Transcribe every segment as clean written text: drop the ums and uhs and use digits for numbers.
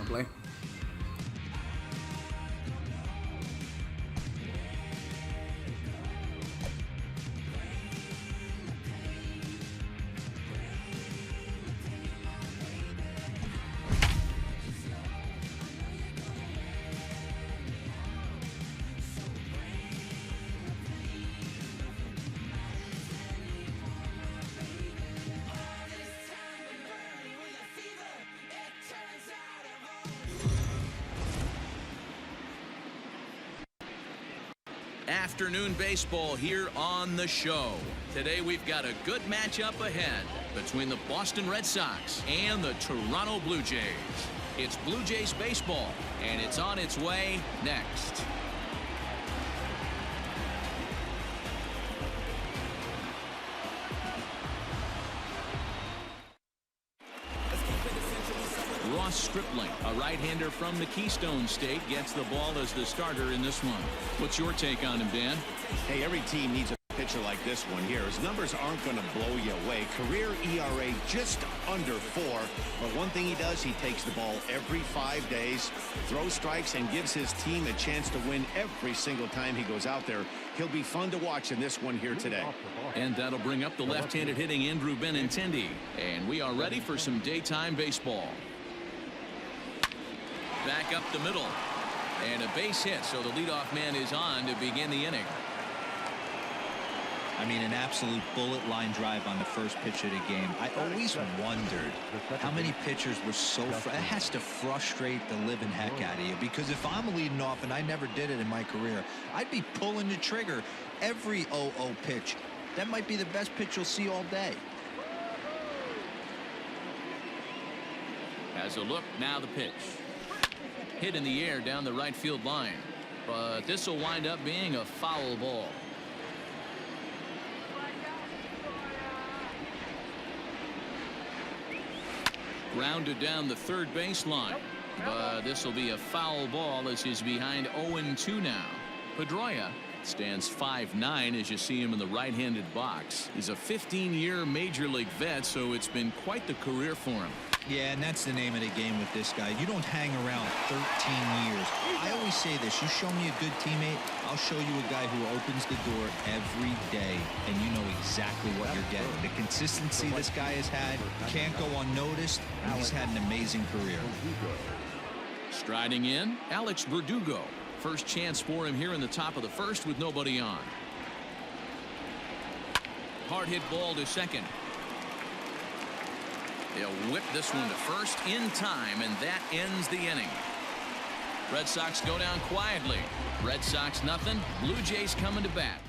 power play. Afternoon baseball here on the show. Today we've got a good matchup ahead between the Boston Red Sox and the Toronto Blue Jays. It's Blue Jays baseball, and it's on its way next. Stripling, a right-hander from the Keystone State, gets the ball as the starter in this one. What's your take on him, Dan? Hey, every team needs a pitcher like this one here. His numbers aren't going to blow you away. Career ERA just under 4. But one thing he does, he takes the ball every 5 days, throws strikes, and gives his team a chance to win every single time he goes out there. He'll be fun to watch in this one here today. And that'll bring up the left-handed hitting Andrew Benintendi. And we are ready for some daytime baseball. Back up the middle, and a base hit, so the leadoff man is on to begin the inning. I mean, an absolute bullet line drive on the first pitch of the game. I always wondered how many pitchers were so it has to frustrate the living heck out of you, because if I'm leading off, and I never did it in my career, I'd be pulling the trigger every 0-0 pitch. That might be the best pitch you'll see all day. As a look, now the pitch. Hit in the air down the right field line, but this will wind up being a foul ball. Grounded down the third baseline, but this will be a foul ball as he's behind 0-2 now. Pedroia stands 5'9" as you see him in the right-handed box. He's a 15-year major league vet, so it's been quite the career for him. Yeah, and that's the name of the game with this guy. You don't hang around 13 years. I always say this: you show me a good teammate, I'll show you a guy who opens the door every day, and you know exactly what you're getting. The consistency this guy has had can't go unnoticed, and he's had an amazing career. Striding in, Alex Verdugo. First chance for him here in the top of the first with nobody on. Hard hit ball to second. They'll whip this one to first in time, and that ends the inning. Red Sox go down quietly. Red Sox nothing. Blue Jays coming to bat.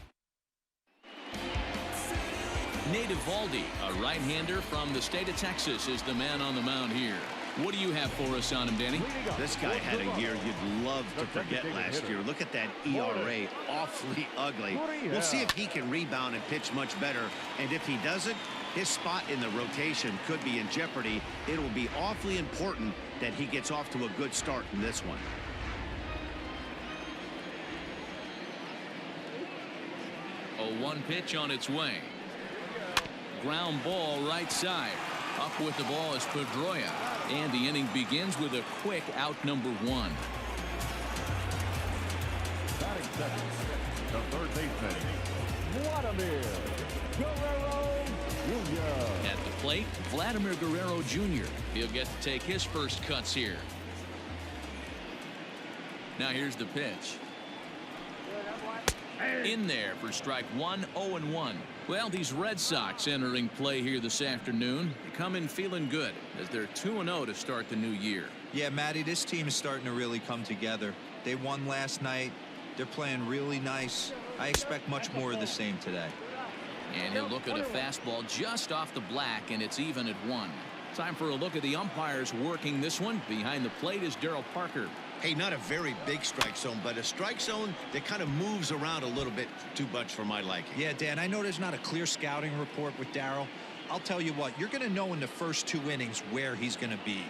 Nate Eovaldi, a right-hander from the state of Texas, is the man on the mound here. What do you have for us on him, Danny? This guy had a year you'd love to forget last year. Look at that ERA, awfully ugly. We'll see if he can rebound and pitch much better. And if he doesn't, his spot in the rotation could be in jeopardy. It will be awfully important that he gets off to a good start in this one. A 1 pitch on its way. Ground ball right side. Up with the ball is Pedroia, and the inning begins with a quick out number 1. Batting second, the third baseman, Vladimir Guerrero Jr. At the plate, Vladimir Guerrero Jr. He'll get to take his first cuts here. Now here's the pitch. In there for strike 1, 0-1. Well, these Red Sox entering play here this afternoon. They come in feeling good as they're 2-0 to start the new year. Yeah, Matty, this team is starting to really come together. They won last night. They're playing really nice. I expect much more of the same today. And he'll look at a fastball just off the black, and it's even at 1. Time for a look at the umpires working this one. Behind the plate is Darryl Parker. Hey, not a very big strike zone, but a strike zone that kind of moves around a little bit too much for my liking. Yeah, Dan, I know there's not a clear scouting report with Darryl. I'll tell you what, you're going to know in the first 2 innings where he's going to be.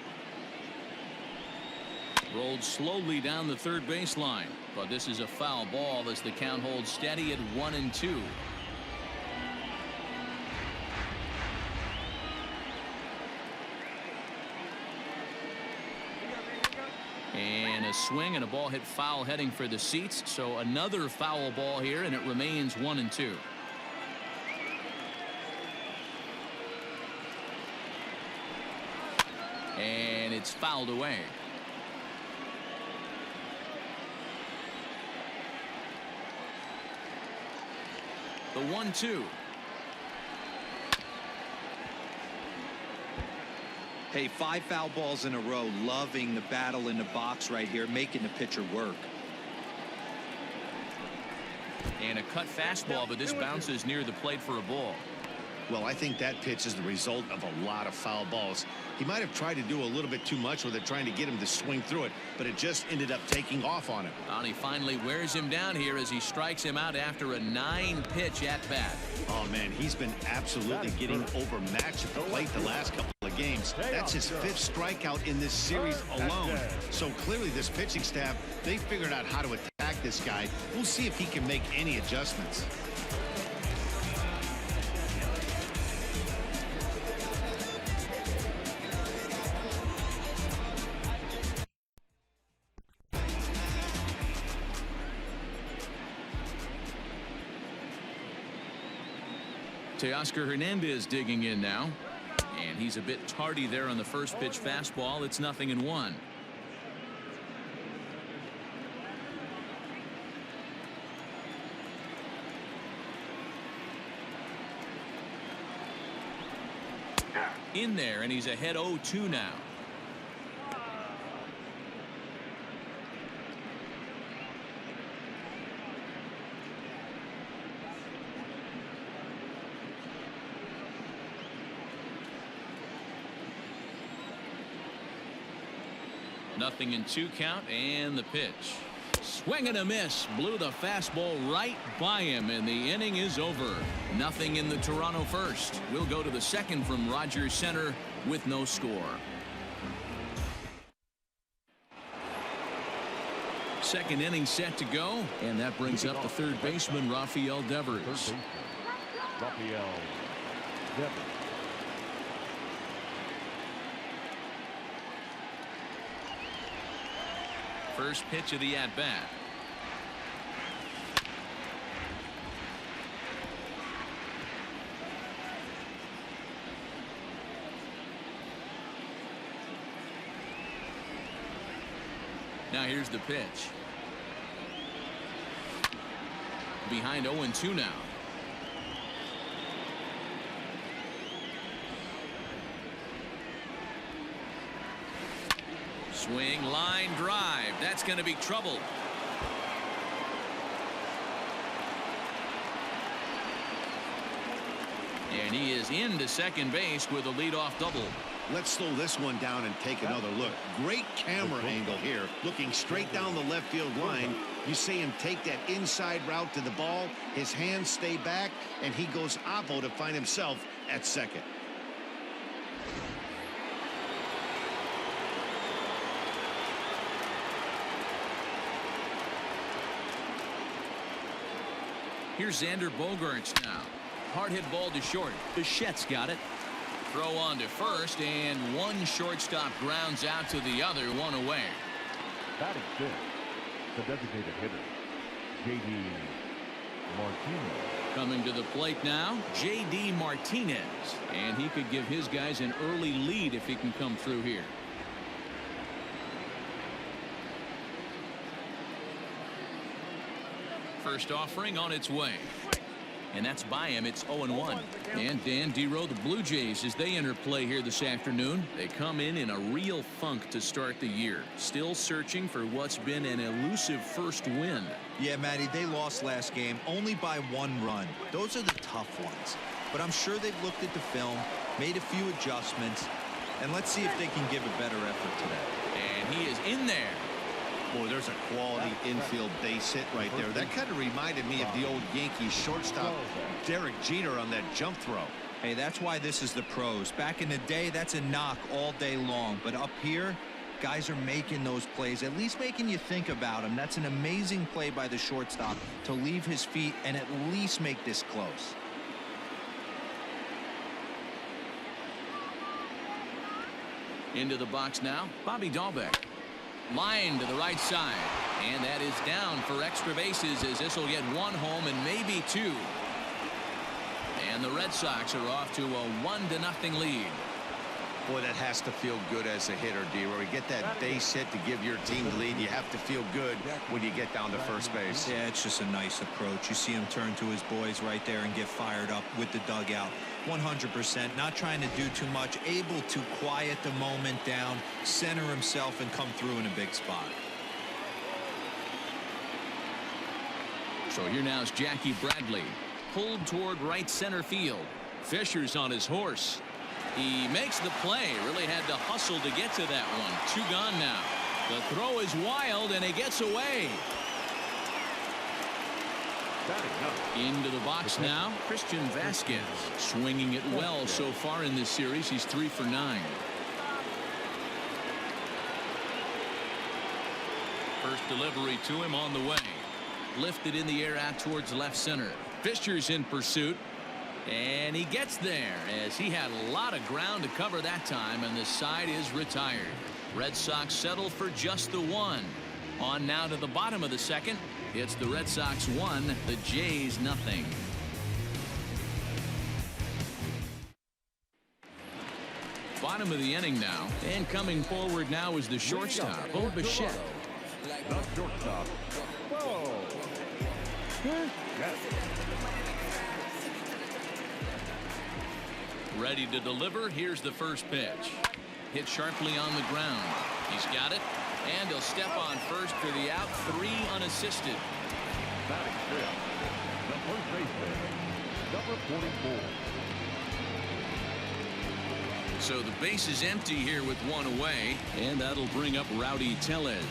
Rolled slowly down the third baseline, but this is a foul ball as the count holds steady at 1-2. And a swing and a ball hit foul heading for the seats. So another foul ball here, and it remains 1-2. And it's fouled away. The 1-2. Hey, 5 foul balls in a row. Loving the battle in the box right here, making the pitcher work. And a cut fastball, but this bounces near the plate for a ball. Well, I think that pitch is the result of a lot of foul balls. He might have tried to do a little bit too much with it, trying to get him to swing through it, but it just ended up taking off on him. And he finally wears him down here as he strikes him out after a 9-pitch at bat. Oh, man, he's been absolutely getting overmatched at the plate the last couple of games. That's his 5th strikeout in this series alone. So clearly this pitching staff, they figured out how to attack this guy. We'll see if he can make any adjustments. Teoscar Hernandez digging in now. And he's a bit tardy there on the first pitch fastball. It's 0-1. In there, and he's ahead 0-2 now. Nothing in 2 count, and the pitch. Swing and a miss. Blew the fastball right by him, and the inning is over. Nothing in the Toronto first. We'll go to the second from Rogers Center with no score. Second inning set to go, and that brings up the third baseman, Rafael Devers. Rafael Devers. First pitch of the at-bat. Now here's the pitch. Behind 0-2 now. Swing, line drive. That's going to be trouble. And he is into second base with a leadoff double. Let's slow this one down and take another look. Great camera angle here, looking straight down the left field line. You see him take that inside route to the ball. His hands stay back, and he goes oppo to find himself at second. Here's Xander Bogaerts now. Hard hit ball to short. Bichette's got it. Throw on to first, and one shortstop grounds out to the other, one away. Batting fifth, the designated hitter, J.D. Martinez. Coming to the plate now, J.D. Martinez. And he could give his guys an early lead if he can come through here. First offering on its way. And that's by him. It's 0-1. And Dan Dero, the Blue Jays, as they enter play here this afternoon, they come in a real funk to start the year. Still searching for what's been an elusive first win. Yeah, Matty, they lost last game only by 1 run. Those are the tough ones. But I'm sure they've looked at the film, made a few adjustments, and let's see if they can give a better effort today. And he is in there. Boy, there's a quality infield base hit right there. That kind of reminded me of the old Yankees shortstop Derek Jeter on that jump throw. Hey, that's why this is the pros. Back in the day, that's a knock all day long. But up here, guys are making those plays, at least making you think about them. That's an amazing play by the shortstop to leave his feet and at least make this close. Into the box now, Bobby Dahlbeck. Line to the right side. And that is down for extra bases, as this will get one home and maybe two. And the Red Sox are off to a 1-0 lead. Boy, that has to feel good as a hitter, D-Roy. You get that base hit to give your team the lead. You have to feel good when you get down to first base. Yeah, it's just a nice approach. You see him turn to his boys right there and get fired up with the dugout. 100%, not trying to do too much, able to quiet the moment down, center himself, and come through in a big spot. So here now is Jackie Bradley, pulled toward right center field. Fisher's on his horse. He makes the play. Really had to hustle to get to that one. 2 gone now. The throw is wild, and he gets away. Into the box now, Christian Vasquez, swinging it well so far in this series. He's 3 for 9. First delivery to him on the way. Lifted in the air out towards left center. Fisher's in pursuit, and he gets there as he had a lot of ground to cover that time, and the side is retired. Red Sox settle for just the 1. On now to the bottom of the second. It's the Red Sox 1, the Jays 0. Bottom of the inning now, and coming forward now is the shortstop, Bo Bichette. The shortstop, Bo Bichette. Ready to deliver. Here's the first pitch. Hit sharply on the ground. He's got it, and he'll step on first for the out. 3 unassisted. Batting fifth, the first baseman, number 44. So the base is empty here with 1 away, and that'll bring up Rowdy Tellez.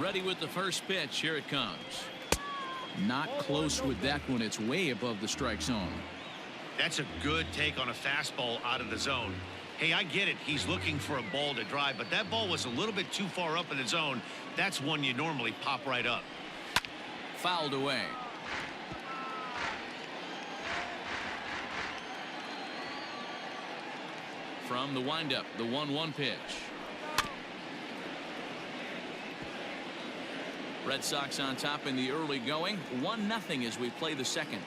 Ready with the first pitch. Here it comes. Not close with that one. It's way above the strike zone. That's a good take on a fastball out of the zone. Hey, I get it. He's looking for a ball to drive, but that ball was a little bit too far up in the zone. That's one you normally pop right up. Fouled away. From the windup, the 1-1 pitch. Red Sox on top in the early going. 1-0 as we play the second.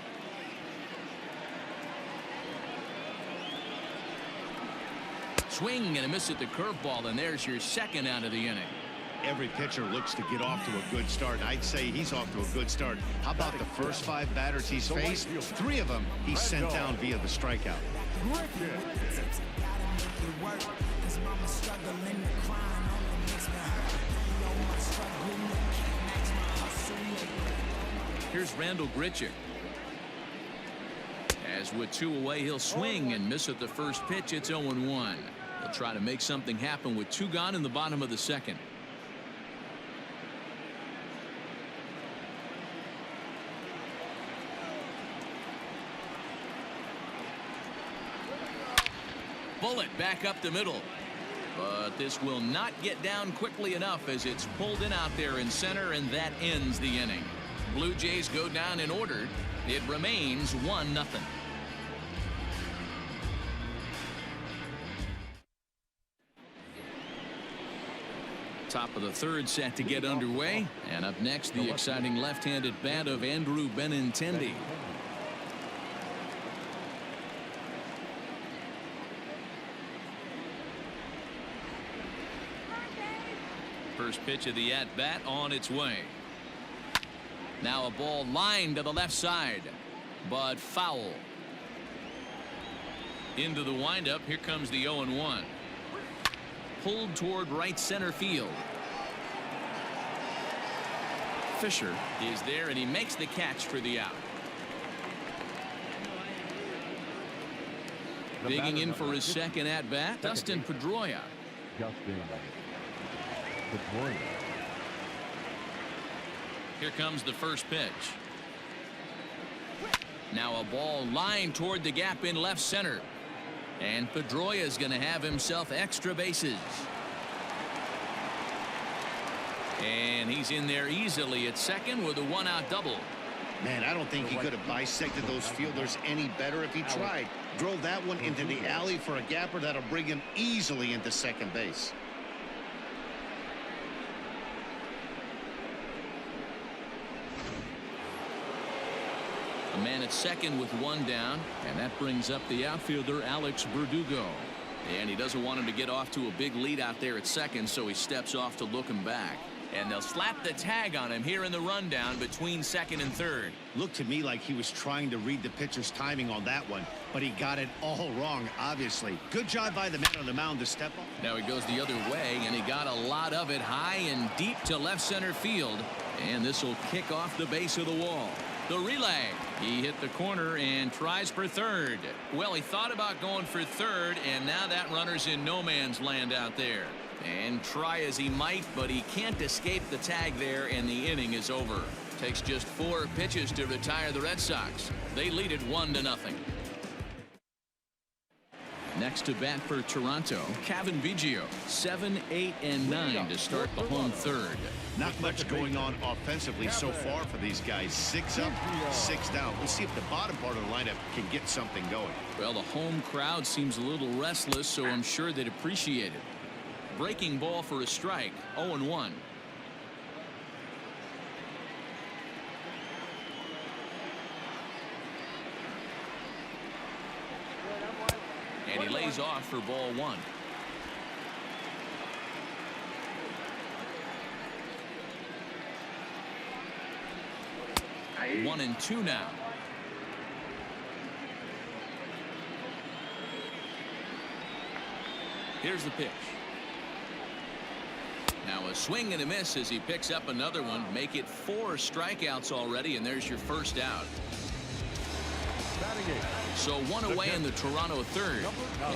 Swing and a miss at the curveball, and there's your second out of the inning. Every pitcher looks to get off to a good start. I'd say he's off to a good start. How about the first 5 batters he's faced? 3 of them he's sent down via the strikeout. Here's Randall Grichuk. As with 2 away, he'll swing and miss at the first pitch. It's 0-1. He'll try to make something happen with 2 gone in the bottom of the second. Bullet back up the middle. But this will not get down quickly enough as it's pulled in out there in center, and that ends the inning. Blue Jays go down in order. It remains 1-0. Top of the third set to get underway, and up next the exciting left-handed bat of Andrew Benintendi. First pitch of the at-bat on its way. Now a ball lined to the left side, but foul. Into the windup. Here comes the 0-1. Pulled toward right center field. Fisher is there, and he makes the catch for the out. Digging in for his second at-bat, Dustin Pedroia. Dustin Pedroia. Here comes the first pitch. Now a ball lined toward the gap in left center. And Pedroia is going to have himself extra bases. And he's in there easily at second with a 1-out double. Man, I don't think he could have bisected those fielders any better if he tried. Drove that one into the alley for a gapper that'll bring him easily into second base. A man at second with one down, and that brings up the outfielder Alex Verdugo. And he doesn't want him to get off to a big lead out there at second, so he steps off to look him back. And they'll slap the tag on him here in the rundown between second and third. Looked to me like he was trying to read the pitcher's timing on that one, but he got it all wrong, obviously. Good job by the man on the mound to step up. Now he goes the other way, and he got a lot of it high and deep to left center field. And this will kick off the base of the wall. The relay. He hit the corner and tries for third. Well, he thought about going for third, and now that runner's in no man's land out there. And try as he might, but he can't escape the tag there, and the inning is over. Takes just 4 pitches to retire the Red Sox. They lead it 1-0. Next to bat for Toronto, Cavan Biggio, 7, 8, and 9 to start the home third. Not much going on offensively so far for these guys. 6 up, 6 down. We'll see if the bottom part of the lineup can get something going. Well, the home crowd seems a little restless, so I'm sure they'd appreciate it. Breaking ball for a strike, 0-1. And he lays off for ball 1. One and 2 now. Here's the pitch. Now a swing and a miss as he picks up another one. Make it 4 strikeouts already, and there's your first out. So 1 away in the Toronto third,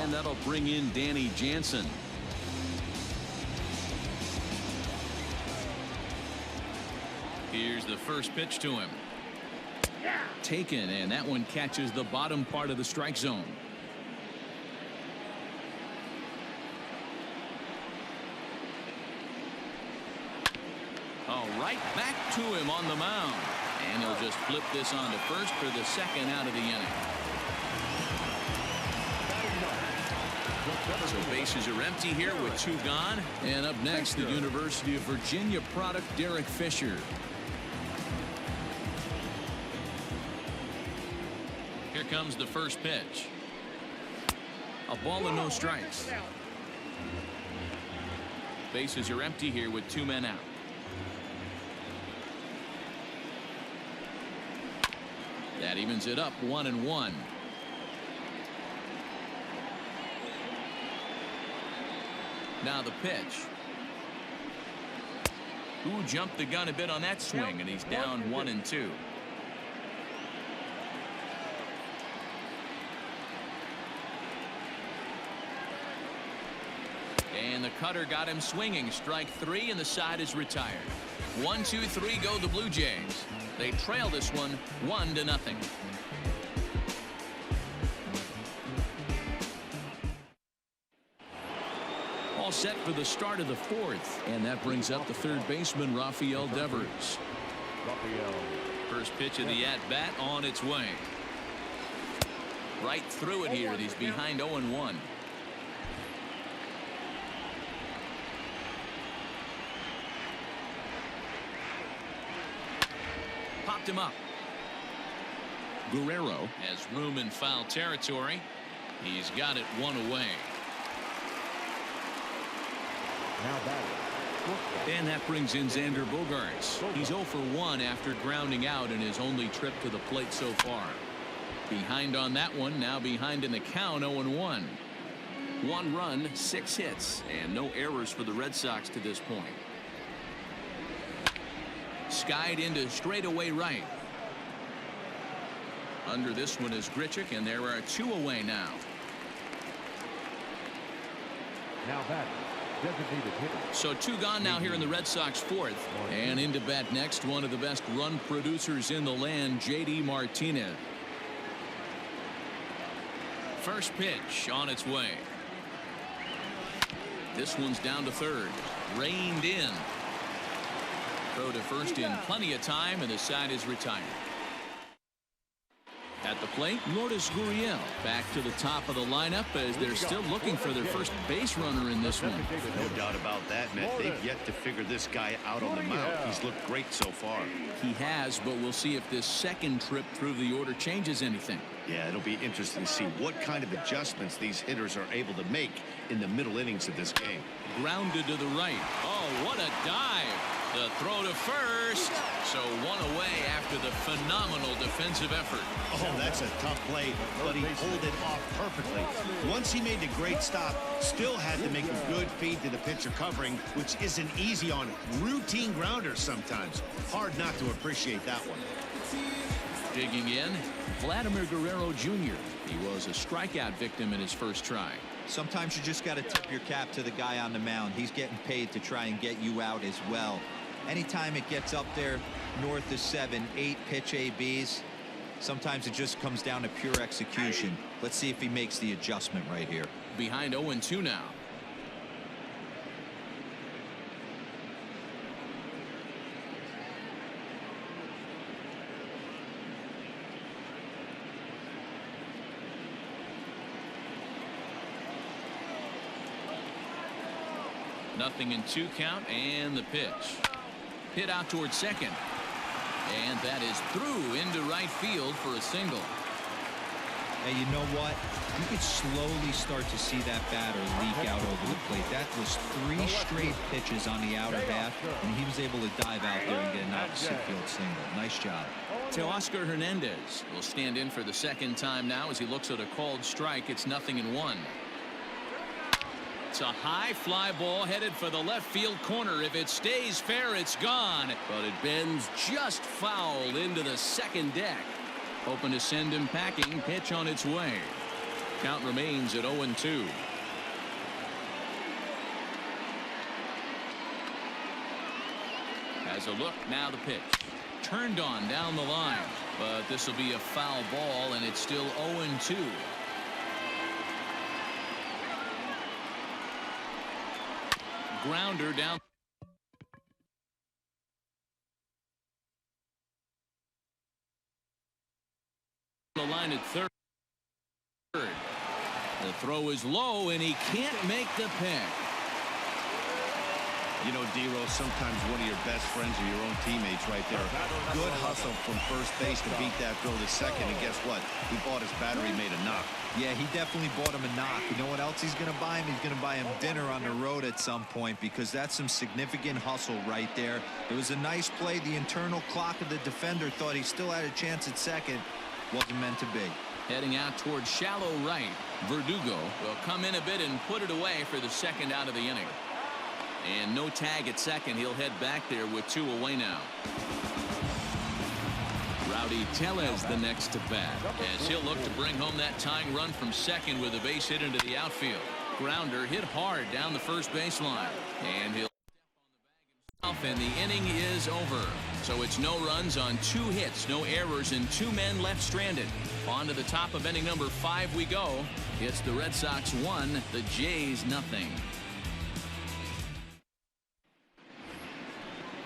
and that'll bring in Danny Jansen. Here's the first pitch to him. Taken, and that one catches the bottom part of the strike zone. All right, back to him on the mound. And he'll just flip this on to first for the second out of the inning. So bases are empty here with 2 gone. And up next, the University of Virginia product, Derek Fisher. Here comes the first pitch. A ball and no strikes. Bases are empty here with 2 men out. That evens it up 1-1. Now the pitch. Ooh, jumped the gun a bit on that swing, and he's down 1-2. And the cutter got him swinging. Strike 3, and the side is retired. 1, 2, 3 go the Blue Jays. They trail this one 1-0. All set for the start of the 4th, and that brings up the third baseman Rafael Devers. First pitch of the at-bat on its way. Right through it here. He's behind 0-1. Popped him up. Guerrero has room in foul territory. He's got it 1 away. And that brings in Xander Bogaerts. He's 0 for 1 after grounding out in his only trip to the plate so far. Behind on that one, now behind in the count, 0-1. 1 run, 6 hits, and no errors for the Red Sox to this point. Skied into straightaway right. Under this one is Grichuk, and there are 2 away now. Now that designated hitter. So 2 gone now here in the Red Sox 4th. And into bat next, one of the best run producers in the land, J.D. Martinez. First pitch on its way. This one's down to third. Reined in. Throw to first in plenty of time, and the side is retired. At the plate, Lourdes Gurriel back to the top of the lineup as they're still looking for their first base runner in this one. No doubt about that, Matt. They've yet to figure this guy out on the mound. He's looked great so far. He has, but we'll see if this second trip through the order changes anything. Yeah, it'll be interesting to see what kind of adjustments these hitters are able to make in the middle innings of this game. Grounded to the right. Oh, what a dive. The throw to first. So one away after the phenomenal defensive effort. Oh, that's a tough play, but he pulled it off perfectly. Once he made the great stop, still had to make a good feed to the pitcher covering, which isn't easy on routine grounders sometimes. Hard not to appreciate that one. Digging in, Vladimir Guerrero Jr. He was a strikeout victim in his first try. Sometimes you just got to tip your cap to the guy on the mound. He's getting paid to try and get you out as well. Anytime it gets up there north of 7, 8 pitch ABs, sometimes it just comes down to pure execution. Let's see if he makes the adjustment right here. Behind 0-2 now. Nothing in 2 count, and the pitch. Hit out towards second. And that is through into right field for a single. Hey, you know what? You could slowly start to see that batter leak out over the plate. That was 3 straight pitches on the outer half, and he was able to dive out there and get an opposite field single. Nice job. Teoscar Hernandez will stand in for the second time now as he looks at a called strike. It's 0-1. It's a high fly ball headed for the left field corner. If it stays fair, it's gone. But it bends just foul into the second deck. Hoping to send him packing. Pitch on its way. Count remains at 0-2. Has a look. Now the pitch. Turned on down the line. But this will be a foul ball, and it's still 0-2. Grounder down the line at third. The throw is low, and he can't make the pick. You know, D-Rose, sometimes one of your best friends are your own teammates right there. Good hustle from first base to beat that throw to second, and guess what? He bought his battery, made a knock. Yeah, he definitely bought him a knock. You know what else he's going to buy him? He's going to buy him dinner on the road at some point, because that's some significant hustle right there. It was a nice play. The internal clock of the defender thought he still had a chance at second. Wasn't meant to be. Heading out towards shallow right. Verdugo will come in a bit and put it away for the second out of the inning. And no tag at second. He'll head back there with 2 away now. Rowdy Tellez the next to bat as he'll look to bring home that tying run from second with a base hit into the outfield. Grounder hit hard down the first baseline, and he'll step on the bag himself, and the inning is over. So it's no runs on 2 hits, no errors, and 2 men left stranded. On to the top of inning number 5 we go. It's the Red Sox 1, the Jays 0.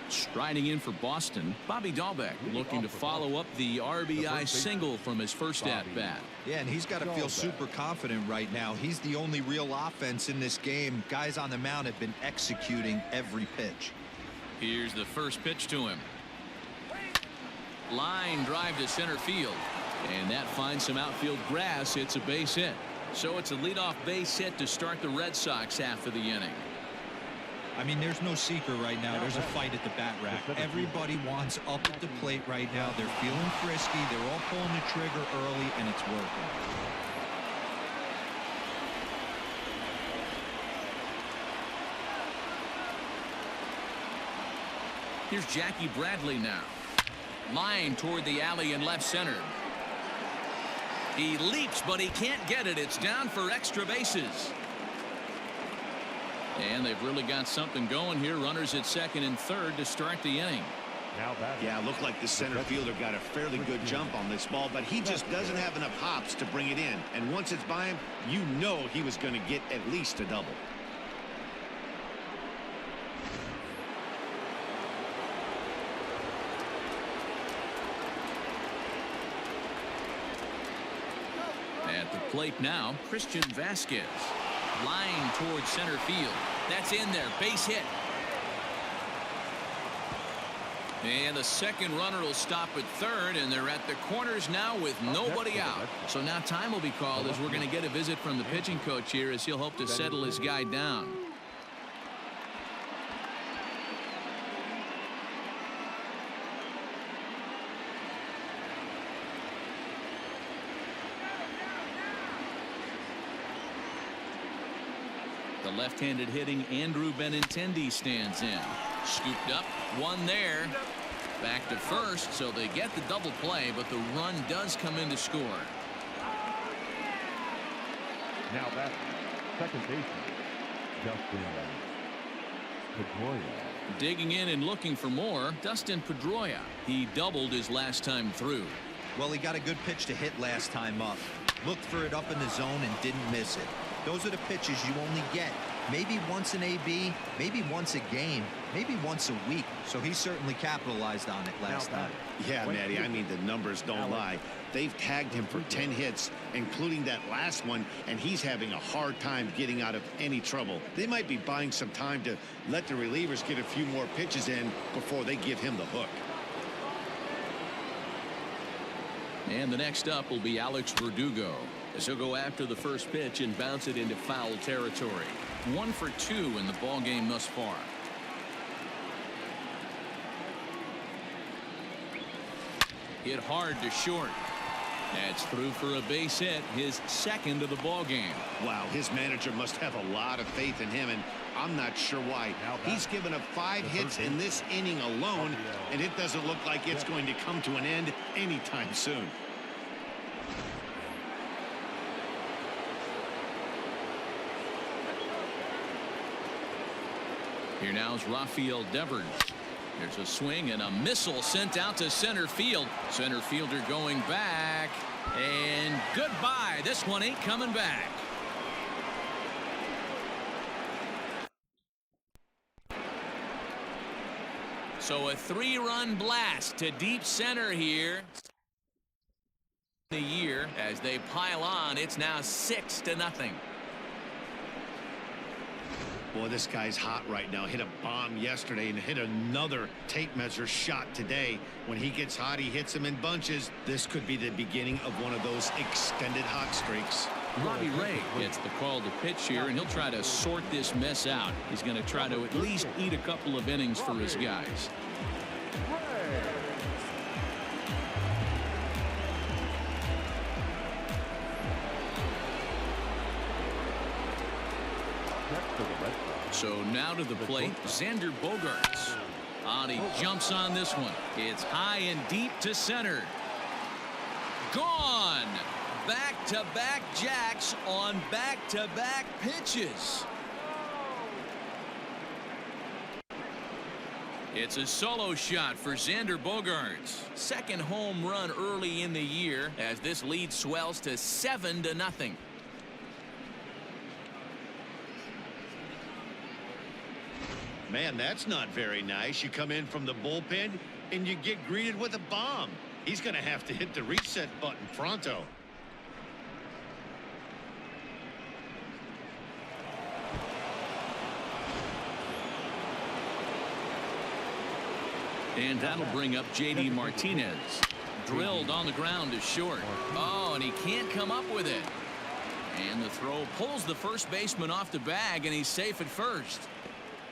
Striding in for Boston, Bobby Dahlbeck looking to follow up the RBI single from his first at-bat. Yeah, and he's got to feel super confident right now. He's the only real offense in this game. Guys on the mound have been executing every pitch. Here's the first pitch to him. Line drive to center field, and that finds some outfield grass. It's a base hit. So it's a leadoff base hit to start the Red Sox half of the inning. I mean, there's no secret right now. There's a fight at the bat rack. Everybody wants up at the plate right now. They're feeling frisky. They're all pulling the trigger early, and it's working. Here's Jackie Bradley now. Line toward the alley in left center. He leaps, but he can't get it. It's down for extra bases. And they've really got something going here. Runners at second and third to start the inning. Yeah, it looked like the center fielder got a fairly good jump on this ball, but he just doesn't have enough hops to bring it in. And once it's by him, you know he was going to get at least a double. plate now, Christian Vasquez. Line towards center field. That's in there. Base hit. And the second runner will stop at third, and they're at the corners now with nobody out. So now time will be called as we're going to get a visit from the pitching coach here as he'll hope to settle his guy down. The left-handed hitting Andrew Benintendi stands in. Scooped up, one there. Back to first, so they get the double play, but the run does come in to score. Now that's second baseman, Dustin Pedroia. Digging in and looking for more, Dustin Pedroia. He doubled his last time through. Well, he got a good pitch to hit last time up. Looked for it up in the zone and didn't miss it. Those are the pitches you only get maybe once in AB, maybe once a game, maybe once a week. So he certainly capitalized on it last time. Yeah, Matty, I mean, the numbers don't lie. They've tagged him for 10 hits, including that last one, and he's having a hard time getting out of any trouble. They might be buying some time to let the relievers get a few more pitches in before they give him the hook. And the next up will be Alex Verdugo, as he'll go after the first pitch and bounce it into foul territory. 1 for 2 in the ball game thus far. Hit hard to short. That's through for a base hit, his second of the ball game. Wow, his manager must have a lot of faith in him, and I'm not sure why. He's given up 5 hits in this inning alone, and it doesn't look like it's going to come to an end anytime soon. Here now is Rafael Devers. There's a swing and a missile sent out to center field. Center fielder going back. And goodbye. This one ain't coming back. So a 3-run blast to deep center here. The year as they pile on. It's now 6-0. Boy, this guy's hot right now. Hit a bomb yesterday and hit another tape measure shot today. When he gets hot, he hits them in bunches. This could be the beginning of one of those extended hot streaks. Robbie Ray gets the call to pitch here, and he'll try to sort this mess out. He's going to try to at least eat a couple of innings for his guys. So now to the plate, Xander Bogaerts. And he jumps on this one. It's high and deep to center. Gone. Back-to-back jacks on back-to-back pitches. It's a solo shot for Xander Bogaerts. Second home run early in the year as this lead swells to 7-0. Man, that's not very nice. You come in from the bullpen and you get greeted with a bomb. He's going to have to hit the reset button pronto. And that'll bring up J.D. Martinez. Drilled on the ground to short. Oh, and he can't come up with it. And the throw pulls the first baseman off the bag, and he's safe at first.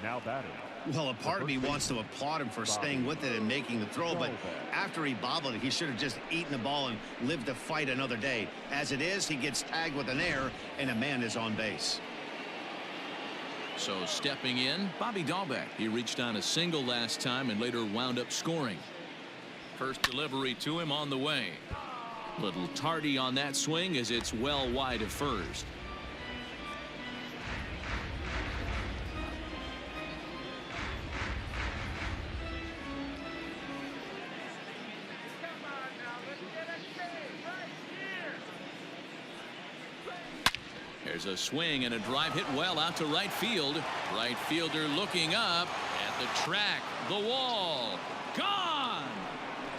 Now batting. Well, a part of me wants to applaud him for staying with it and making the throw, but after he bobbled it, he should have just eaten the ball and lived to fight another day. As it is, he gets tagged with an error, and a man is on base. So stepping in, Bobby Dahlbeck. He reached on a single last time and later wound up scoring. First delivery to him on the way. Little tardy on that swing as it's well wide of first. There's a swing and a drive hit well out to right field. Right fielder looking up at the track. The wall. Gone.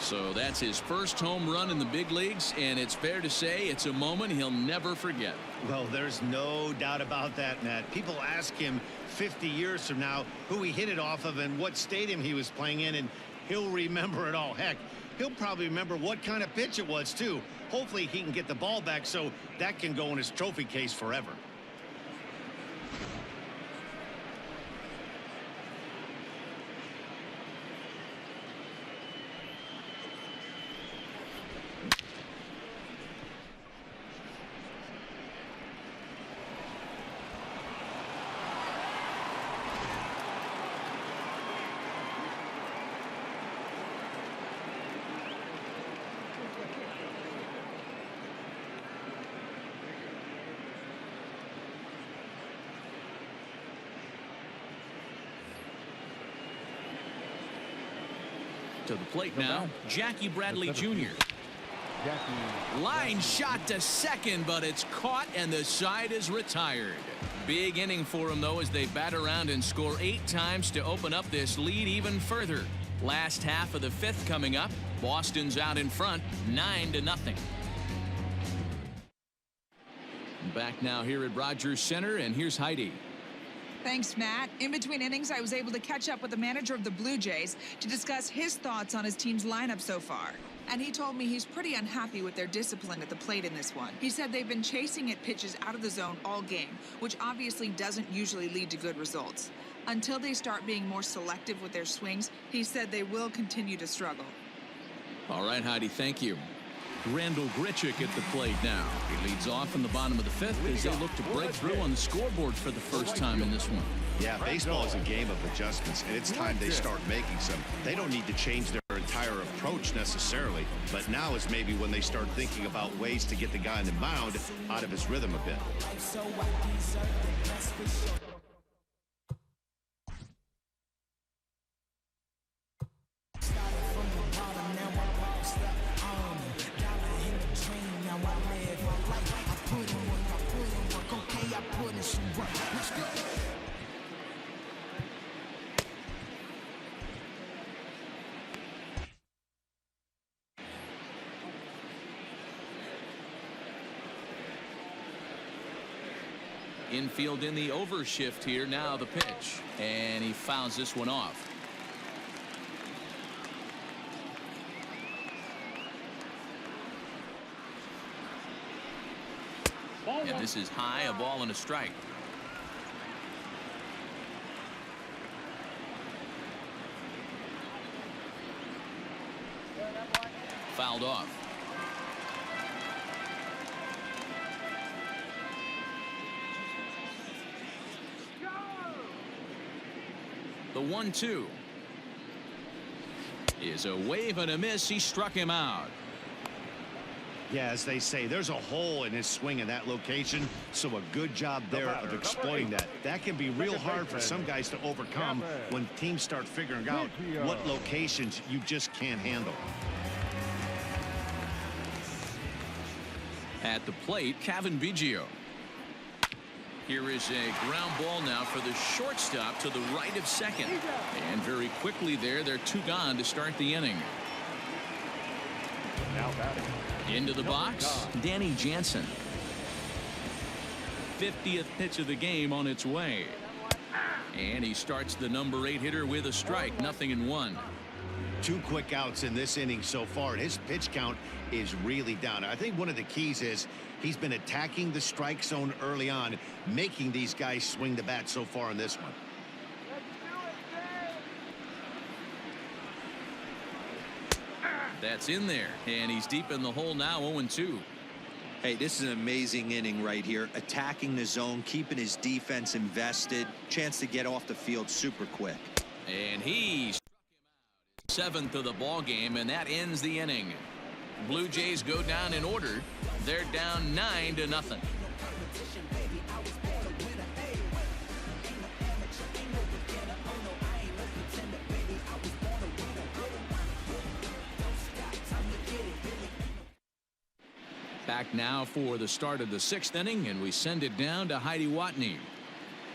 So that's his first home run in the big leagues, and it's fair to say it's a moment he'll never forget. Well, there's no doubt about that, Matt. People ask him 50 years from now who he hit it off of and what stadium he was playing in, and he'll remember it all. Heck, he'll probably remember what kind of pitch it was, too. Hopefully he can get the ball back so that can go in his trophy case forever. To the plate now, Jackie Bradley Jr. Line shot to second, but it's caught and the side is retired. Big inning for him, though, as they bat around and score 8 times to open up this lead even further. Last half of the 5th coming up. Boston's out in front, 9-0. Back now here at Rogers Center, and here's Heidi. Thanks, Matt. In between innings, I was able to catch up with the manager of the Blue Jays to discuss his thoughts on his team's lineup so far. And he told me he's pretty unhappy with their discipline at the plate in this one. He said they've been chasing at pitches out of the zone all game, which obviously doesn't usually lead to good results. Until they start being more selective with their swings, he said they will continue to struggle. All right, Heidi, thank you. Randall Grichuk at the plate now. He leads off in the bottom of the 5th as they look to break through on the scoreboard for the first time in this one. Yeah, baseball is a game of adjustments, and it's time they start making some. They don't need to change their entire approach necessarily, but now is maybe when they start thinking about ways to get the guy on the mound out of his rhythm a bit. Infield in the overshift here. Now the pitch, and he fouls this one off. And this is high, a ball and a strike. Fouled off. The 1-2 is a wave and a miss. He struck him out. Yeah, as they say, there's a hole in his swing in that location, so a good job there of exploiting that. That can be real hard for some guys to overcome when teams start figuring out what locations you just can't handle. At the plate, Kevin Biggio. Here is a ground ball now for the shortstop to the right of second. And very quickly there, they're 2 gone to start the inning. Now batting. Into the box, Danny Jansen. 50th pitch of the game on its way. And he starts the number 8 hitter with a strike, 0-1. 2 quick outs in this inning so far, and his pitch count is really down. I think one of the keys is he's been attacking the strike zone early on, making these guys swing the bat so far in this one. That's in there, and he's deep in the hole now, 0-2. Hey, this is an amazing inning right here. Attacking the zone, keeping his defense invested. Chance to get off the field super quick. And he's 7th of the ball game, and that ends the inning. Blue Jays go down in order. They're down 9-0. Back now for the start of the 6th inning, and we send it down to Heidi Watney.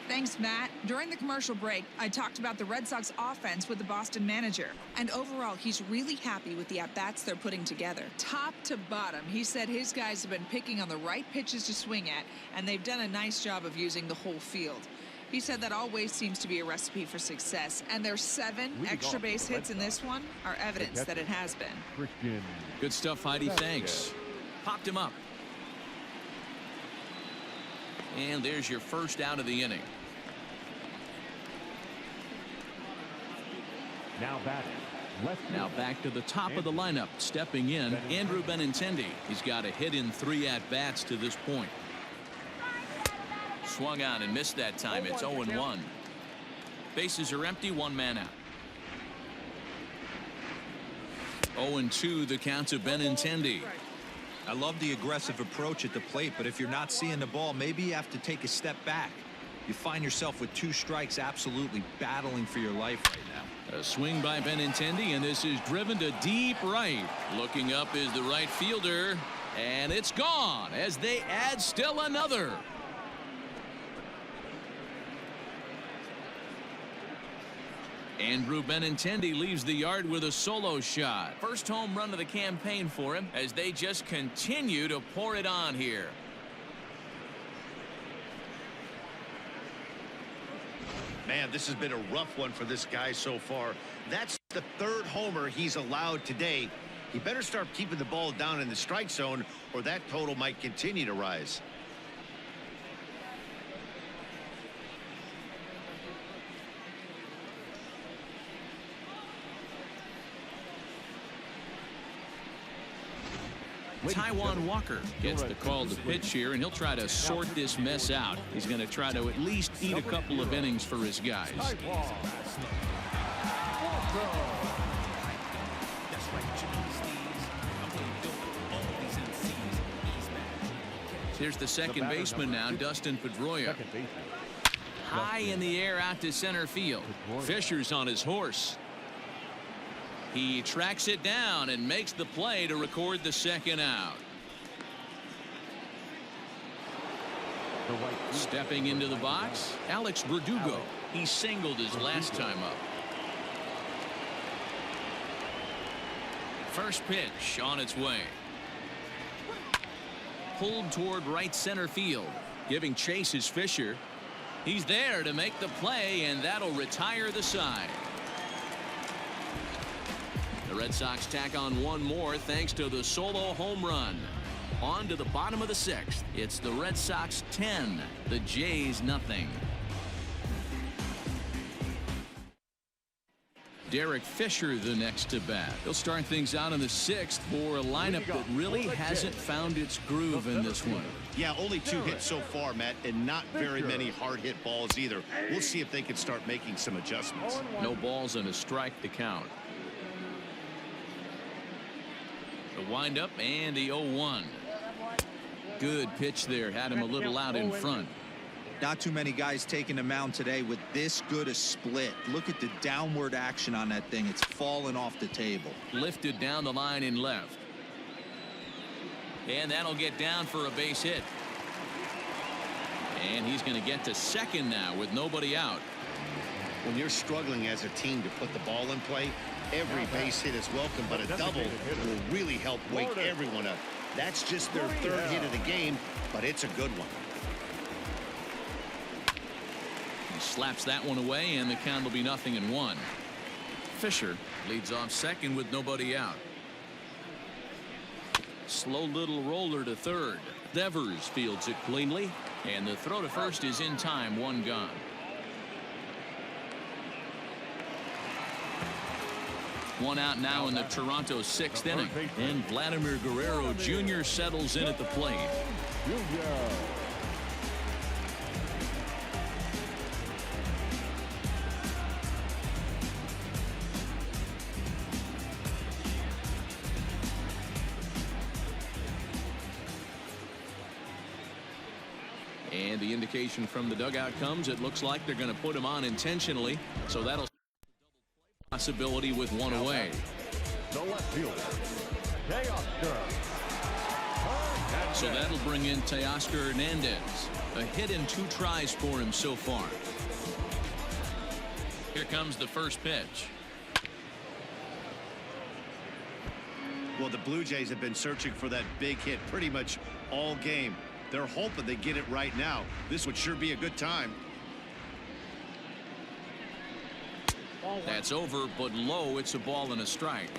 Thanks, Matt. During the commercial break, I talked about the Red Sox offense with the Boston manager. And overall, he's really happy with the at-bats they're putting together. Top to bottom, he said his guys have been picking on the right pitches to swing at, and they've done a nice job of using the whole field. He said that always seems to be a recipe for success, and their 7 extra base hits in this one are evidence that it has been. Good stuff, Heidi. Thanks. Popped him up. And there's your first out of the inning. Now back to the top of the lineup. Stepping in, Andrew Benintendi. He's got a hit in 3 at-bats to this point. Swung on and missed that time. It's 0-1. Bases are empty, 1 man out. 0-2 the count to Benintendi. I love the aggressive approach at the plate, but if you're not seeing the ball, maybe you have to take a step back. You find yourself with 2 strikes, absolutely battling for your life right now. A swing by Benintendi, and this is driven to deep right. Looking up is the right fielder, and it's gone as they add still another. Andrew Benintendi leaves the yard with a solo shot. First home run of the campaign for him as they just continue to pour it on here. Man, this has been a rough one for this guy so far. That's the 3rd homer he's allowed today. He better start keeping the ball down in the strike zone, or that total might continue to rise. Taijuan Walker gets the call to pitch here, and he'll try to sort this mess out. He's going to try to at least eat a couple of innings for his guys. Here's the second baseman now, Dustin Pedroia. High in the air out to center field. Fisher's on his horse. He tracks it down and makes the play to record the second out. Stepping into the box, Alex Verdugo. He singled his last time up. First pitch on its way. Pulled toward right center field. Giving chase is Fisher. He's there to make the play, and that'll retire the side. The Red Sox tack on 1 more thanks to the solo home run. On to the bottom of the 6th. It's the Red Sox 10, the Jays nothing. Derek Fisher the next to bat. He'll start things out in the 6th for a lineup that really hasn't found its groove in this one. Yeah, only 2 hits so far, Matt, and not very many hard hit balls either. We'll see if they can start making some adjustments. No balls and a strike to count. The windup and the 0-1. Good pitch there. Had him a little out in front. Not too many guys taking the mound today with this good a split. Look at the downward action on that thing. It's falling off the table. Lifted down the line in left. And that'll get down for a base hit. And he's going to get to second now with nobody out. When you're struggling as a team to put the ball in play, every base hit is welcome, but a double will really help wake everyone up. That's just their 3rd hit of the game, but it's a good one. He slaps that one away, and the count will be 0-1. Fisher leads off second with nobody out. Slow little roller to third. Devers fields it cleanly, and the throw to first is in time. 1 gone. One out now in the Toronto 6th inning, and Vladimir Guerrero Jr. settles in at the plate. And the indication from the dugout comes. It looks like they're going to put him on intentionally, so that'll possibility with 1 away. The left fielder, Teoscar. So that'll bring in Teoscar Hernandez. A hit and 2 tries for him so far. Here comes the first pitch. Well, the Blue Jays have been searching for that big hit pretty much all game. They're hoping they get it right now. This would sure be a good time. That's over, but low. It's a ball and a strike.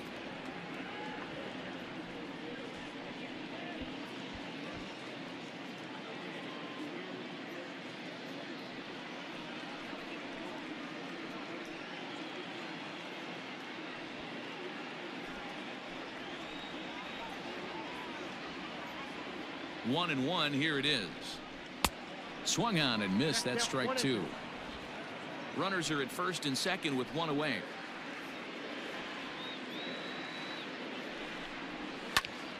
One and one. Here it is. Swung on and missed. That's strike 2. Runners are at first and second with 1 away.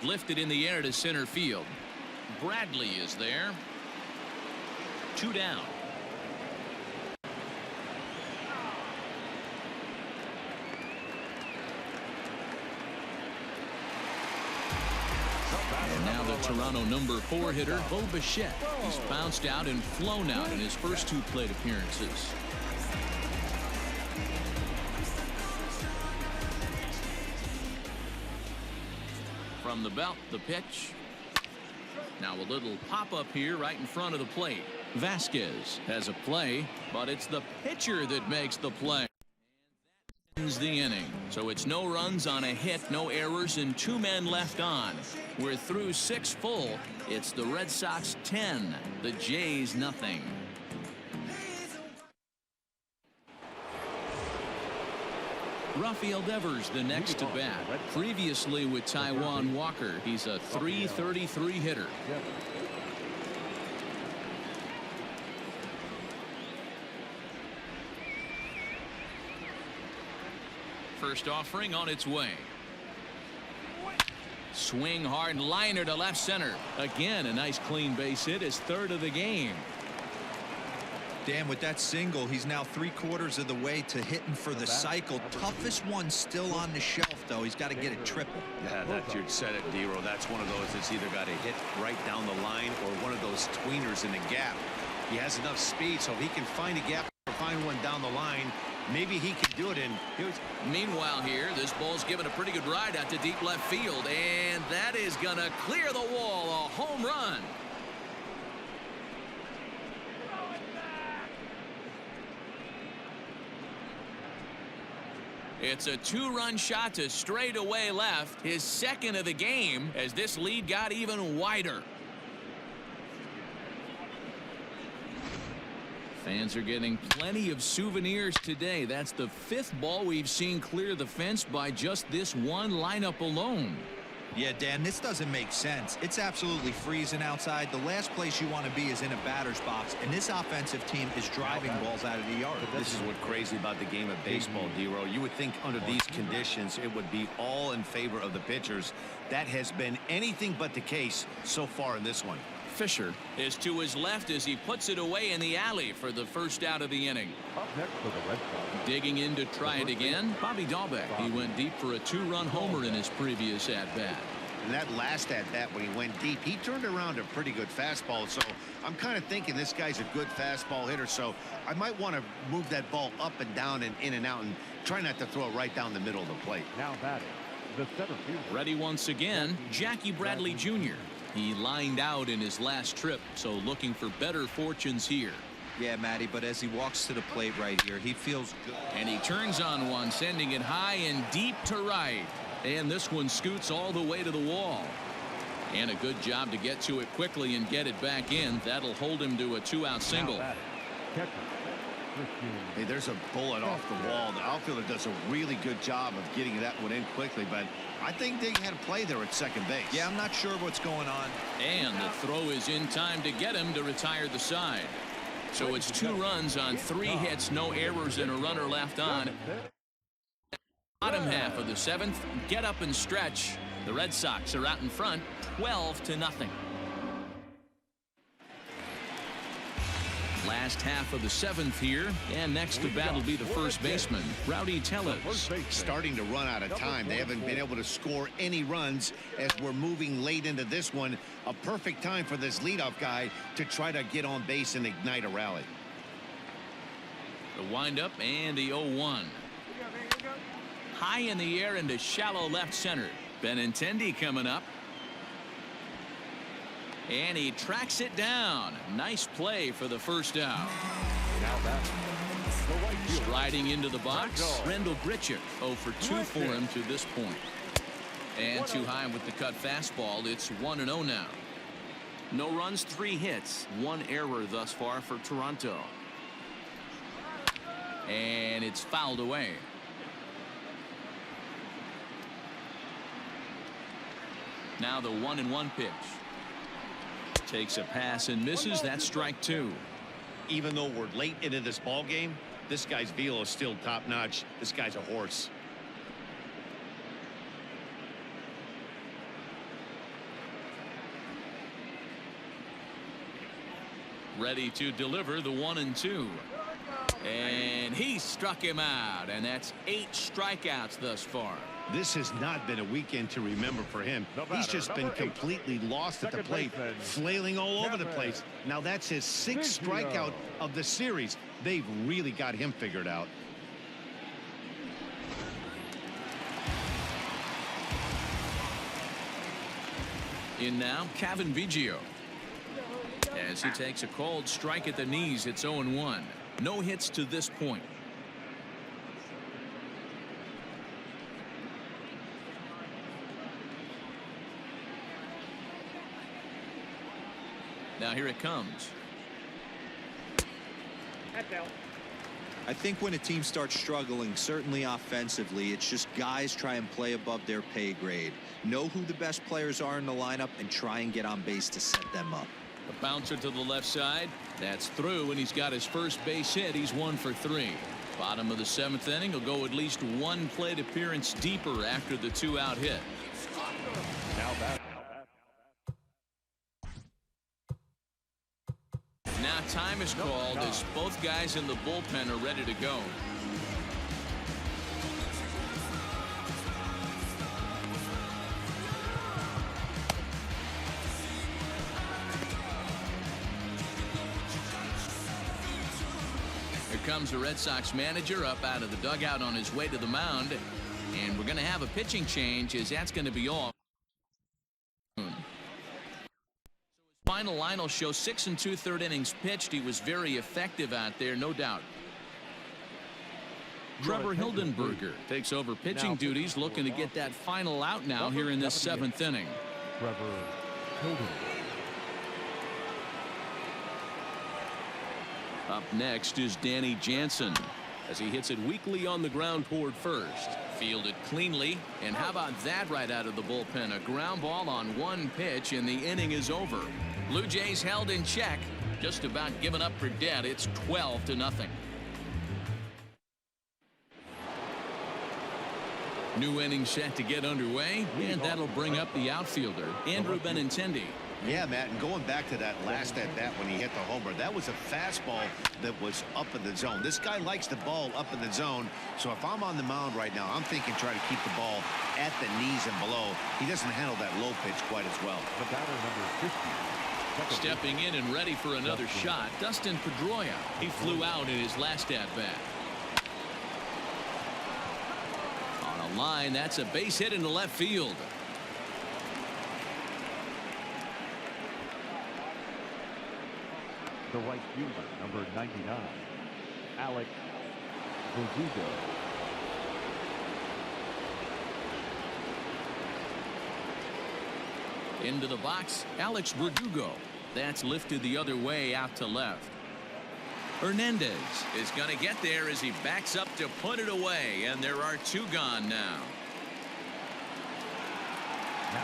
Lifted in the air to center field. Bradley is there. 2 down. And now the Toronto number 4 hitter, Bo Bichette. He's bounced out and flown out in his first 2 plate appearances. From the belt, the pitch. Now a little pop-up here right in front of the plate. Vasquez has a play, but it's the pitcher that makes the play. Ends the inning. So it's no runs on a hit, no errors, and 2 men left on. We're through 6 full. It's the Red Sox 10, the Jays nothing. Rafael Devers the next to bat. Previously with Taijuan Walker, he's a .333 hitter. First offering on its way. Swing hard, liner to left center. Again, a nice clean base hit, his 3rd of the game. Dan, with that single, he's now 3/4 of the way to hitting for the cycle. Toughest one still on the shelf, though. He's got to get a triple. Yeah, that's, you said it, Dero. That's one of those that's either got to hit right down the line or one of those tweeners in the gap. He has enough speed, so if he can find a gap or find one down the line, maybe he can do it. And meanwhile here, this ball's given a pretty good ride out to deep left field, and that is going to clear the wall. A home run. It's a 2-run shot to straightaway left, his 2nd of the game, as this lead got even wider. Fans are getting plenty of souvenirs today. That's the 5th ball we've seen clear the fence by just this one lineup alone. Yeah, Dan, this doesn't make sense. It's absolutely freezing outside. The last place you want to be is in a batter's box, and this offensive team is driving balls out of the yard. This is what's crazy about the game of baseball, Dero. You would think under these conditions it would be all in favor of the pitchers. That has been anything but the case so far in this one. Fisher is to his left as he puts it away in the alley for the first out of the inning. Up next for the Red Sox. Digging in to try it again, Bobby Dahlbeck. He went deep for a 2-run homer in his previous at-bat. And that last at-bat when he went deep, he turned around a pretty good fastball. So I'm kind of thinking this guy's a good fastball hitter. So I might want to move that ball up and down and in and out and try not to throw it right down the middle of the plate. Now batting, the center fielder. Ready once again, Jackie Bradley Jr. He lined out in his last trip, so looking for better fortunes here. Yeah, Matty, but as he walks to the plate right here, he feels good. And he turns on one, sending it high and deep to right. And this one scoots all the way to the wall. And a good job to get to it quickly and get it back in. That'll hold him to a 2-out single. Hey, there's a bullet off the wall. The outfielder does a really good job of getting that one in quickly, but I think they had a play there at second base. Yeah, I'm not sure what's going on. And the throw is in time to get him to retire the side. So it's 2 runs on 3 hits, no errors, and a runner left on. Bottom half of the 7th, get up and stretch. The Red Sox are out in front, 12-0. Last half of the 7th here, and next to bat will be the first baseman, Rowdy Tellez. Starting to run out of time. They haven't been able to score any runs as we're moving late into this one. A perfect time for this leadoff guy to try to get on base and ignite a rally. The windup and the 0-1. High in the air into shallow left center. Benintendi coming up. And he tracks it down. Nice play for the first out. Striding into the box, Randall Grichuk. 0 for 2 for him to this point. And too high with the cut fastball. It's 1-0 now. No runs, 3 hits, 1 error thus far for Toronto. And it's fouled away. Now the 1-1 pitch. Takes a pass and misses. That's strike 2. Even though we're late into this ball game, this guy's velo is still top notch. This guy's a horse. Ready to deliver the 1-2. And he struck him out, and that's 8 strikeouts thus far. This has not been a weekend to remember for him. He's just been completely lost at the plate, flailing all over the place. Now that's his 6th strikeout of the series. They've really got him figured out. In now, Cavan Biggio. As he takes a cold strike at the knees, it's 0-1. No hits to this point. Now here it comes. I think when a team starts struggling, certainly offensively, it's just guys try and play above their pay grade. Know who the best players are in the lineup and try and get on base to set them up. A bouncer to the left side. That's through, and he's got his first base hit. He's 1 for 3. Bottom of the 7th inning. He'll go at least 1 plate appearance deeper after the 2-out hit. Now time is called as both guys in the bullpen are ready to go. Here comes the Red Sox manager up out of the dugout on his way to the mound, and we're going to have a pitching change as that's going to be off. Final line will show 6 2/3 innings pitched. He was very effective out there, no doubt. Trevor Hildenberger takes over pitching duties, looking to get that final out now here in this 7th inning. Trevor Hildenberger. Up next is Danny Jansen as he hits it weakly on the ground toward first. Fielded cleanly, and how about that right out of the bullpen? A ground ball on 1 pitch, and the inning is over. Blue Jays held in check, just about given up for dead. It's 12-0. New inning set to get underway, and that'll bring up the outfielder, Andrew Benintendi. Yeah, Matt, and going back to that last at bat when he hit the homer, that was a fastball that was up in the zone. This guy likes the ball up in the zone, so if I'm on the mound right now, I'm thinking try to keep the ball at the knees and below. He doesn't handle that low pitch quite as well. The batter, number 50. Stepping in and ready for another shot, Dustin Pedroia. He flew out in his last at bat. On a line, that's a base hit into left field. The right fielder, number 99, Alex Verdugo. Into the box, Alex Verdugo. That's lifted the other way out to left. Hernandez is going to get there as he backs up to put it away, and there are 2 gone now.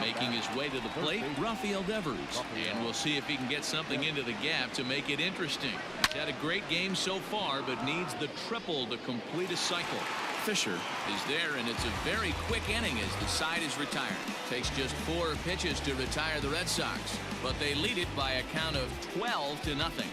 Making his way to the plate, Rafael Devers, and we'll see if he can get something into the gap to make it interesting. He's had a great game so far, but needs the triple to complete a cycle. Fisher is there, and it's a very quick inning as the side is retired. Takes just 4 pitches to retire the Red Sox, but they lead it by a count of 12-0.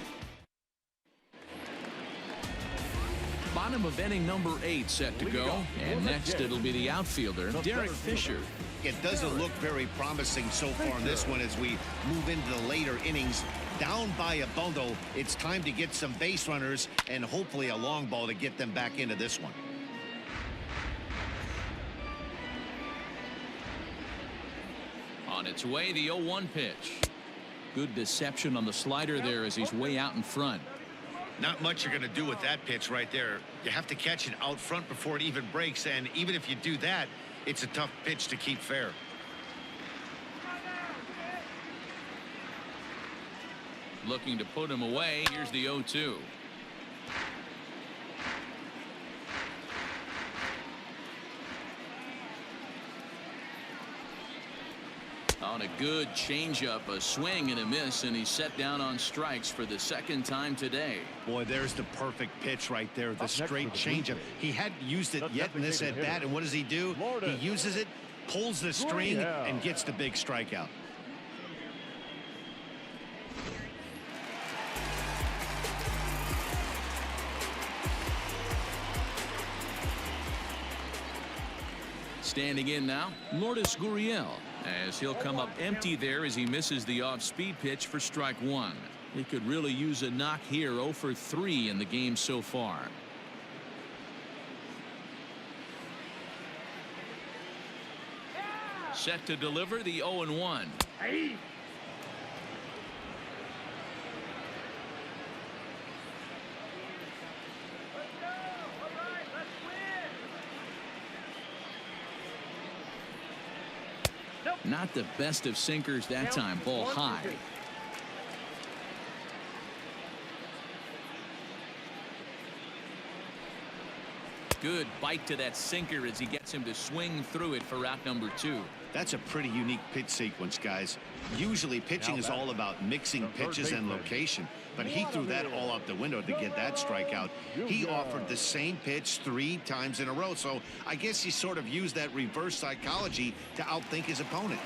Bottom of inning number 8 set to go. And next it'll be the outfielder, Derek Fisher. It doesn't look very promising so far in this one as we move into the later innings. Down by a bundle, it's time to get some base runners and hopefully a long ball to get them back into this one. On its way, the 0-1 pitch. Good deception on the slider there as he's way out in front. Not much you're going to do with that pitch right there. You have to catch it out front before it even breaks, and even if you do that, it's a tough pitch to keep fair. Looking to put him away. Here's the 0-2. On a good changeup, a swing and a miss, and he's set down on strikes for the second time today. Boy, there's the perfect pitch right there, the straight changeup. He hadn't used it yet in this at bat, and what does he do? He uses it, pulls the string, and gets the big strikeout. Standing in now, Lourdes Gurriel, as he'll come up empty there as he misses the off-speed pitch for strike 1. He could really use a knock here. 0 for 3 in the game so far. Set to deliver the 0-1. Not the best of sinkers that time. Ball high. Good bite to that sinker as he gets him to swing through it for out number 2. That's a pretty unique pitch sequence, guys. Usually pitching is all about mixing pitches and location, but he threw that all out the window to get that strikeout. He offered the same pitch 3 times in a row, so I guess he sort of used that reverse psychology to outthink his opponent.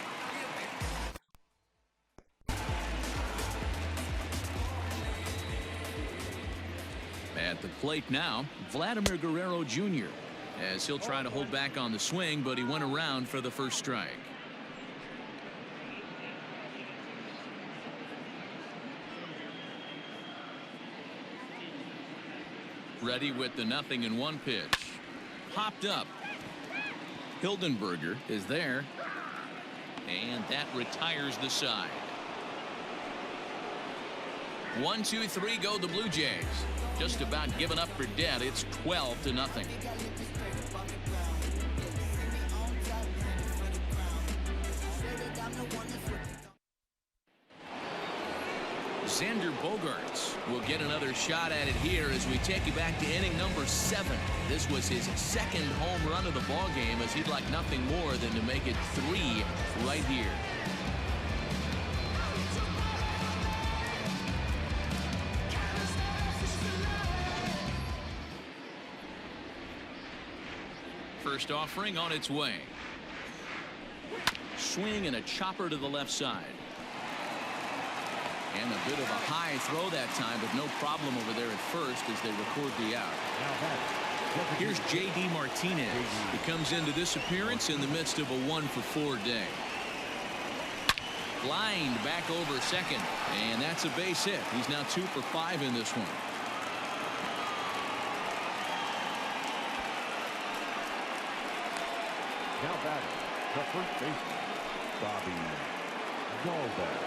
At the plate now, Vladimir Guerrero Jr., as he'll try to hold back on the swing, but he went around for the first strike. Ready with the 0-1 pitch. Popped up. Hildenberger is there, and that retires the side. 1, 2, 3 go the Blue Jays. Just about given up for dead. It's 12-0. Xander Bogaerts will get another shot at it here as we take you back to inning number 7. This was his second home run of the ball game, as he'd like nothing more than to make it 3 right here. First offering on its way. Swing and a chopper to the left side. And a bit of a high throw that time, but no problem over there at first as they record the out. Here's J.D. Martinez. He comes into this appearance in the midst of a 1 for 4 day. Lined back over second, and that's a base hit. He's now 2 for 5 in this one. Now batting, the first baseman, Bobby Dalbec.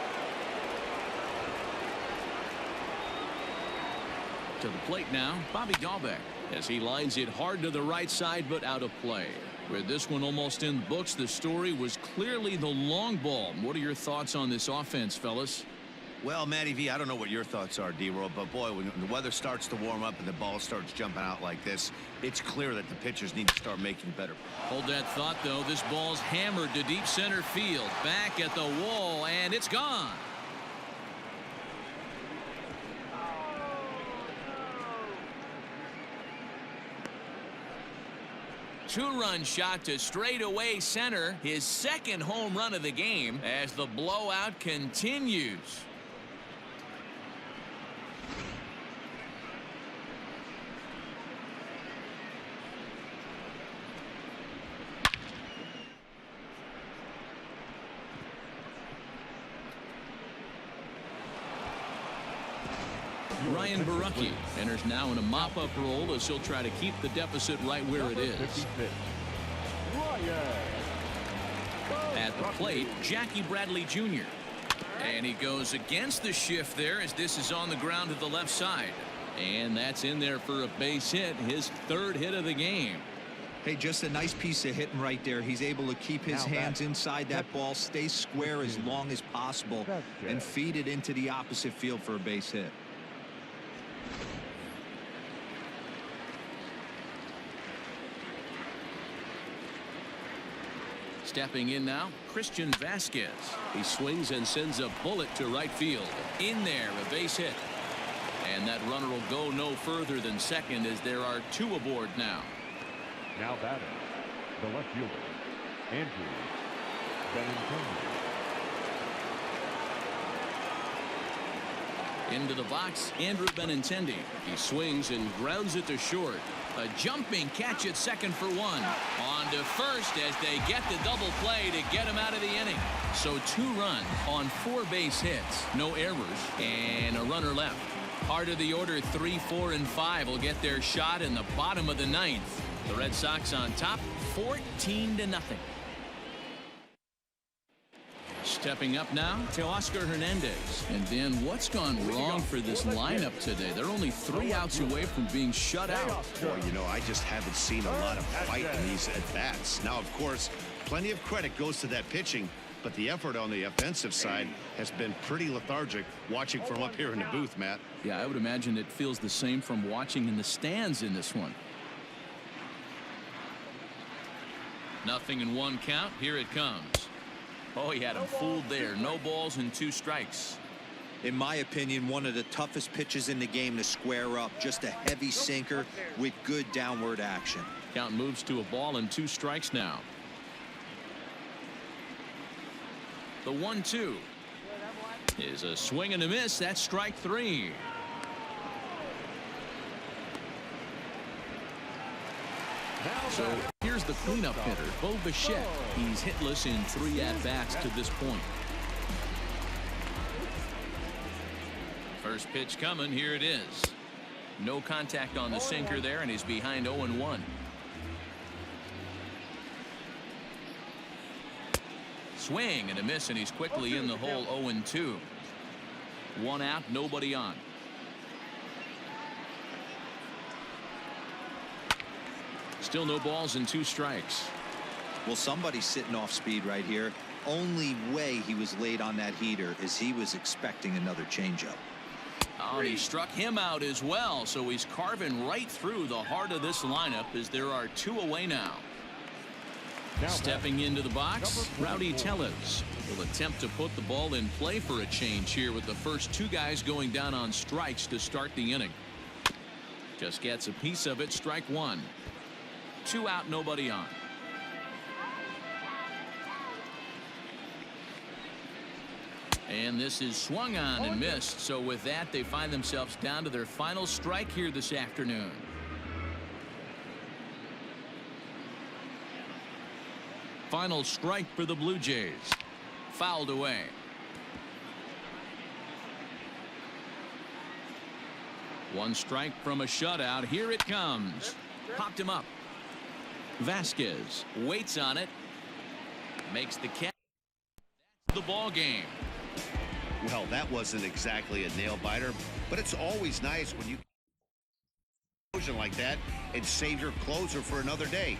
To the plate now, Bobby Dalbec, as he lines it hard to the right side, but out of play. With this one almost in the books, the story was clearly the long ball. What are your thoughts on this offense, fellas? Well, Matty V, I don't know what your thoughts are, D-Roll, but boy, when the weather starts to warm up and the ball starts jumping out like this, it's clear that the pitchers need to start making better. Hold that thought, though. This ball's hammered to deep center field. Back at the wall, and it's gone. Two-run shot to straightaway center. His second home run of the game as the blowout continues. Ryan Barucki enters now in a mop-up role as he'll try to keep the deficit right where it is. 56, Ryan. At the plate, Jackie Bradley Jr. And he goes against the shift there as this is on the ground to the left side. And that's in there for a base hit, his third hit of the game. Hey, just a nice piece of hitting right there. He's able to keep his hands inside that ball, stay square as long as possible, and feed it into the opposite field for a base hit. Stepping in now, Christian Vasquez. He swings and sends a bullet to right field. In there, a base hit. And that runner will go no further than second as there are two aboard now. Now batting, the left fielder, Andrew Benintendi. Into the box, Andrew Benintendi. He swings and grounds it to short. A jumping catch at second for one. On to first as they get the double play to get him out of the inning. So 2 runs on 4 base hits. No errors and a runner left. Part of the order 3, 4, and 5 will get their shot in the bottom of the 9th. The Red Sox on top 14-0. Stepping up now to Oscar Hernandez. And then what's gone wrong for this lineup today? They're only 3 outs away from being shut out. Boy, you know, I just haven't seen a lot of fight in these at-bats. Now, of course, plenty of credit goes to that pitching, but the effort on the offensive side has been pretty lethargic watching from up here in the booth, Matt. Yeah, I would imagine it feels the same from watching in the stands in this one. 0-1 count. Here it comes. Oh, he had him fooled there. No balls and 2 strikes. In my opinion, one of the toughest pitches in the game to square up. Just a heavy sinker with good downward action. Count moves to a ball and 2 strikes now. The 1-2 is a swing and a miss. That's strike 3. So here's the cleanup hitter, Bo Bichette. He's hitless in 3 at-bats to this point. First pitch coming. Here it is. No contact on the sinker there, and he's behind 0-1. Swing and a miss, and he's quickly in the hole. 0-2. 1 out, nobody on. Still no balls and 2 strikes. Well, somebody's sitting off speed right here. Only way he was late on that heater is he was expecting another changeup. Oh, and he struck him out as well, so he's carving right through the heart of this lineup as there are 2 away now. Stepping into the box, Rowdy Tellez will attempt to put the ball in play for a change here with the first 2 guys going down on strikes to start the inning. Just gets a piece of it. Strike 1. 2 out, nobody on. And this is swung on and missed. So with that, they find themselves down to their final strike here this afternoon. Final strike for the Blue Jays. Fouled away. One strike from a shutout. Here it comes. Popped him up. Vasquez waits on it. Makes the catch. The ball game. Well, that wasn't exactly a nail biter, but it's always nice when you like that and save your closer for another day.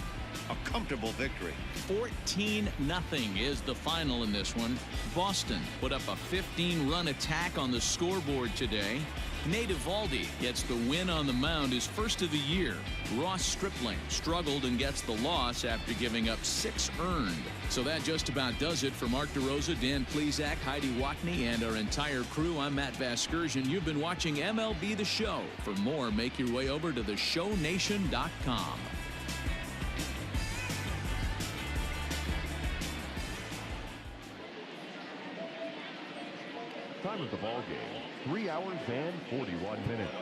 A comfortable victory. 14-0 is the final in this one. Boston put up a 15-run attack on the scoreboard today. Nate Eovaldi gets the win on the mound, his first of the year. Ross Stripling struggled and gets the loss after giving up 6 earned. So that just about does it for Mark DeRosa, Dan Plesac, Heidi Watney, and our entire crew. I'm Matt Vasgersian. You've been watching MLB The Show. For more, make your way over to theshownation.com. Time of the ball game, 3 hours and 41 minutes.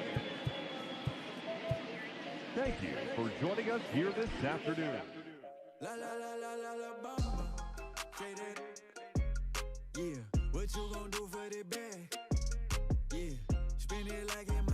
Thank you for joining us here this afternoon. La la la la la la bamba. Yeah, what you gonna do for the bag? Yeah, spend it like it